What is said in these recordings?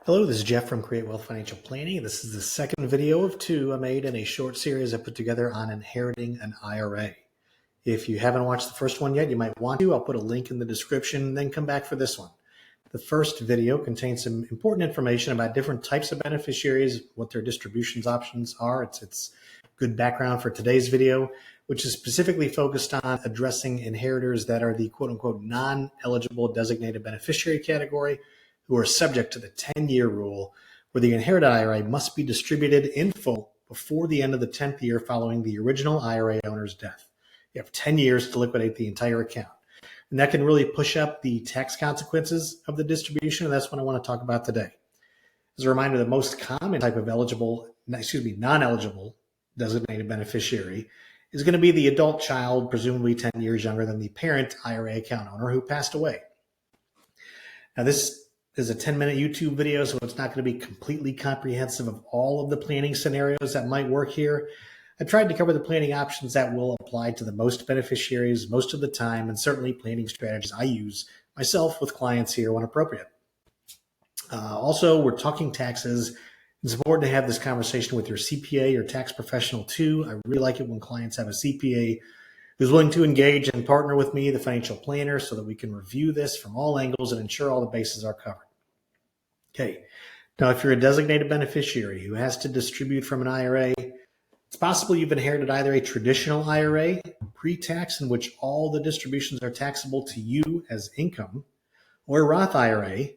Hello, this is Jeff from Create Wealth Financial Planning. This is the second video of two I made in a short series I put together on inheriting an IRA. If you haven't watched the first one yet, you might want to. I'll put a link in the description and then come back for this one. The first video contains some important information about different types of beneficiaries, what their distributions options are. It's good background for today's video, which is specifically focused on addressing inheritors that are the quote-unquote non-eligible designated beneficiary category, who are subject to the 10-year rule, where the inherited IRA must be distributed in full before the end of the 10th year following the original IRA owner's death. You have 10 years to liquidate the entire account. And that can really push up the tax consequences of the distribution, and that's what I want to talk about today. As a reminder, the most common type of non-eligible designated beneficiary is going to be the adult child, presumably 10 years younger than the parent IRA account owner who passed away. Now, this is a 10-minute YouTube video, so it's not going to be completely comprehensive of all of the planning scenarios that might work here. I tried to cover the planning options that will apply to the most beneficiaries most of the time, and certainly planning strategies I use myself with clients here when appropriate. Also, we're talking taxes. It's important to have this conversation with your CPA or tax professional too. I really like it when clients have a CPA who's willing to engage and partner with me, the financial planner, so that we can review this from all angles and ensure all the bases are covered. Okay, now if you're a designated beneficiary who has to distribute from an IRA, it's possible you've inherited either a traditional IRA, pre-tax, in which all the distributions are taxable to you as income, or a Roth IRA,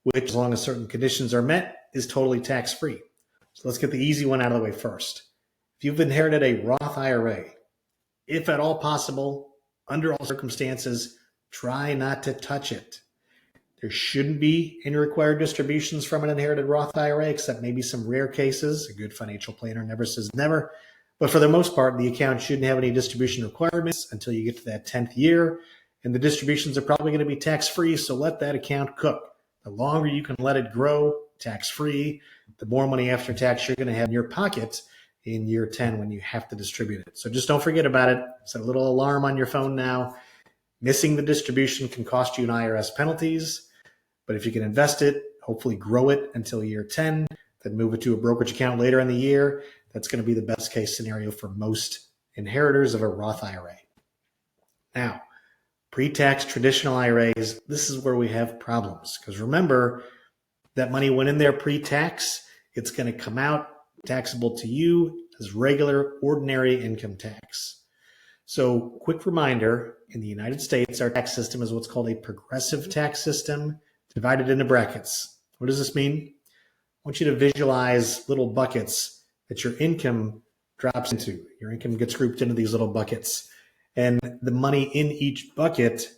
which, as long as certain conditions are met, is totally tax-free. So let's get the easy one out of the way first. If you've inherited a Roth IRA, if at all possible, under all circumstances, try not to touch it. There shouldn't be any required distributions from an inherited Roth IRA, except maybe some rare cases. A good financial planner never says never. But for the most part, the account shouldn't have any distribution requirements until you get to that 10th year. And the distributions are probably going to be tax-free, so let that account cook. The longer you can let it grow tax-free, the more money after tax you're going to have in your pocket in year 10 when you have to distribute it. So just don't forget about it. Set a little alarm on your phone now. Missing the distribution can cost you an IRS penalties. But if you can invest it, hopefully grow it until year 10, then move it to a brokerage account later in the year, that's going to be the best case scenario for most inheritors of a Roth IRA. Now, pre-tax traditional IRAs, this is where we have problems. Because remember, that money went in there pre-tax, it's going to come out taxable to you as regular, ordinary income tax. So, quick reminder, in the United States, our tax system is what's called a progressive tax system, divided into brackets. What does this mean? I want you to visualize little buckets that your income drops into. Your income gets grouped into these little buckets, and the money in each bucket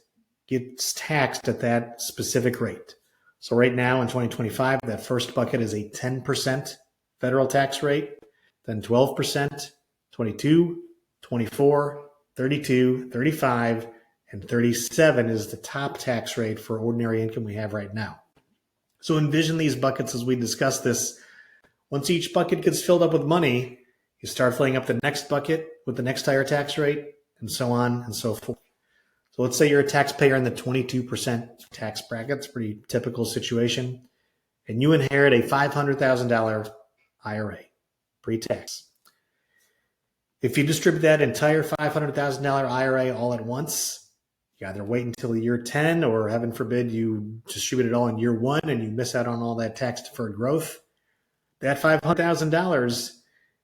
gets taxed at that specific rate. So right now in 2025, that first bucket is a 10% federal tax rate, then 12%, 22, 24, 32, 35, and 37 is the top tax rate for ordinary income we have right now. So envision these buckets as we discuss this. Once each bucket gets filled up with money, you start filling up the next bucket with the next higher tax rate, and so on and so forth. So let's say you're a taxpayer in the 22% tax bracket. It's a pretty typical situation. And you inherit a $500,000 IRA, pre-tax. If you distribute that entire $500,000 IRA all at once, you either wait until year 10 or, heaven forbid, you distribute it all in year 1 and you miss out on all that tax-deferred growth. That $500,000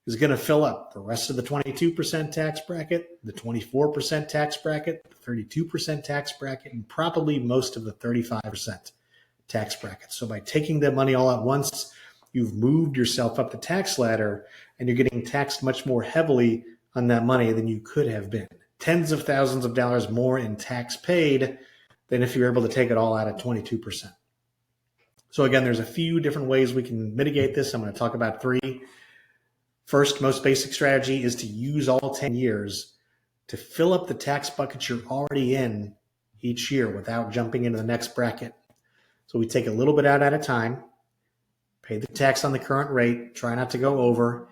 is going to fill up the rest of the 22% tax bracket, the 24% tax bracket, the 32% tax bracket, and probably most of the 35% tax bracket. So by taking that money all at once, you've moved yourself up the tax ladder and you're getting taxed much more heavily on that money than you could have been. Tens of thousands of dollars more in tax paid than if you're able to take it all out at 22%. So again, there's a few different ways we can mitigate this. I'm going to talk about 3. First, most basic strategy is to use all 10 years to fill up the tax buckets you're already in each year without jumping into the next bracket. So we take a little bit out at a time, pay the tax on the current rate, try not to go over.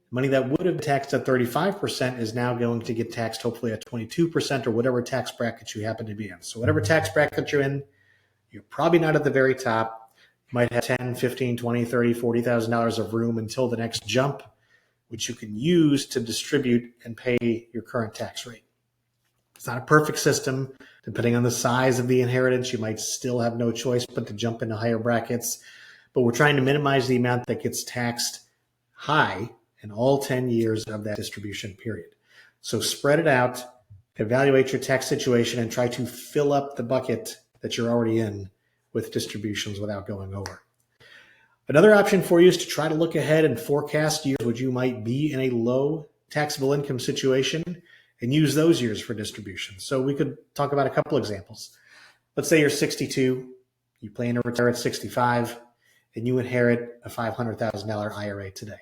Money that would have been taxed at 35% is now going to get taxed hopefully at 22% or whatever tax bracket you happen to be in. So whatever tax bracket you're in, you're probably not at the very top. might have 10, 15, 20, 30, $40,000 of room until the next jump, which you can use to distribute and pay your current tax rate. It's not a perfect system. Depending on the size of the inheritance, you might still have no choice but to jump into higher brackets. But we're trying to minimize the amount that gets taxed high in all 10 years of that distribution period. So spread it out, evaluate your tax situation, and try to fill up the bucket that you're already in with distributions without going over. Another option for you is to try to look ahead and forecast years where you might be in a low taxable income situation and use those years for distribution. So we could talk about a couple examples. Let's say you're 62, you plan to retire at 65, and you inherit a $500,000 IRA today.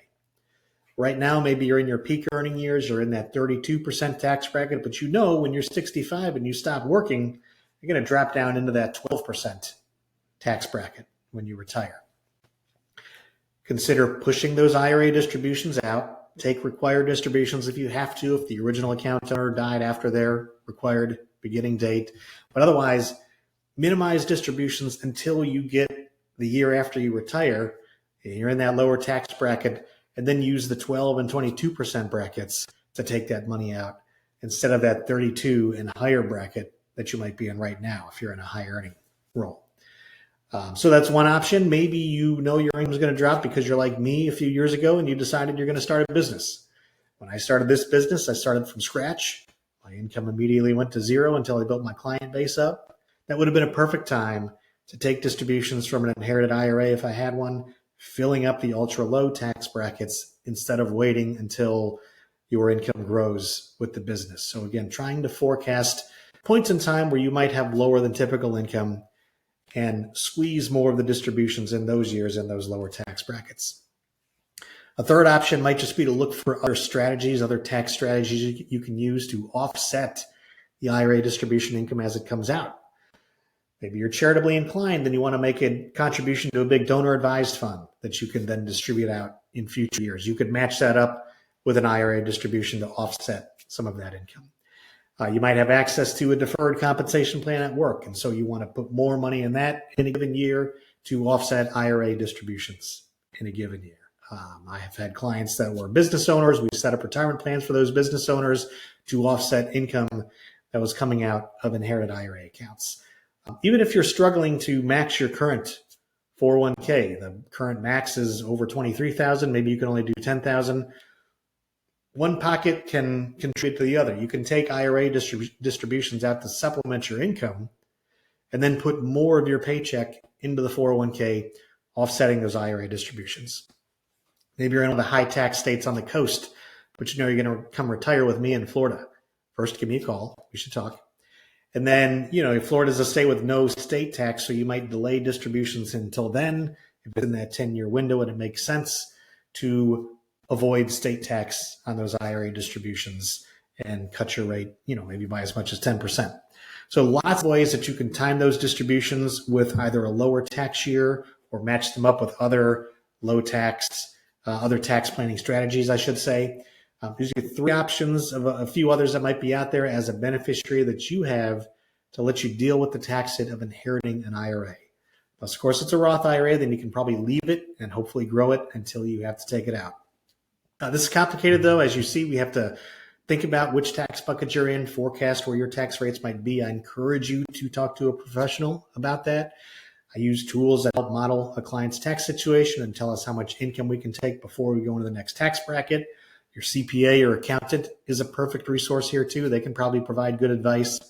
Right now, maybe you're in your peak earning years, you're in that 32% tax bracket, but you know when you're 65 and you stop working, you're going to drop down into that 12% tax bracket when you retire. Consider pushing those IRA distributions out. Take required distributions if you have to, if the original account owner died after their required beginning date. But otherwise, minimize distributions until you get the year after you retire, and you're in that lower tax bracket, and then use the 12 and 22% brackets to take that money out instead of that 32 and higher bracket that you might be in right now if you're in a high earning role. So that's one option. Maybe you know your income is going to drop because you're like me a few years ago and you decided you're going to start a business. When I started this business, I started from scratch. My income immediately went to zero until I built my client base up. That would have been a perfect time to take distributions from an inherited IRA if I had one, filling up the ultra low tax brackets instead of waiting until your income grows with the business. So again, trying to forecast points in time where you might have lower than typical income and squeeze more of the distributions in those years in those lower tax brackets. A third option might just be to look for other strategies, other tax strategies you can use to offset the IRA distribution income as it comes out. Maybe you're charitably inclined and you want to make a contribution to a big donor advised fund that you can then distribute out in future years. You could match that up with an IRA distribution to offset some of that income. You might have access to a deferred compensation plan at work, and so you want to put more money in that in a given year to offset IRA distributions in a given year. I have had clients that were business owners. We set up retirement plans for those business owners to offset income that was coming out of inherited IRA accounts. Even if you're struggling to max your current 401k, the current max is over $23,000, maybe you can only do $10,000. One pocket can contribute to the other. You can take IRA distributions out to supplement your income and then put more of your paycheck into the 401k, offsetting those IRA distributions. Maybe you're in one of the high tax states on the coast, but you know you're going to come retire with me in Florida. First, give me a call. We should talk. And then, Florida's a state with no state tax, so you might delay distributions until then, if it's in that 10-year window and it makes sense to avoid state tax on those IRA distributions and cut your rate, maybe by as much as 10%. So lots of ways that you can time those distributions with either a lower tax year or match them up with other low tax, other tax planning strategies, I should say. These are three options of a few others that might be out there as a beneficiary that you have to let you deal with the tax hit of inheriting an IRA. Plus, of course, it's a Roth IRA, then you can probably leave it and hopefully grow it until you have to take it out. This is complicated, though. As you see, we have to think about which tax bucket you're in, forecast where your tax rates might be. I encourage you to talk to a professional about that. I use tools that help model a client's tax situation and tell us how much income we can take before we go into the next tax bracket. Your CPA or accountant is a perfect resource here, too. They can probably provide good advice.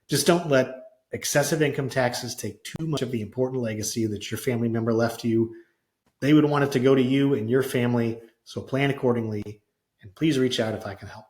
Just don't let excessive income taxes take too much of the important legacy that your family member left you. They would want it to go to you and your family. So plan accordingly, and please reach out if I can help.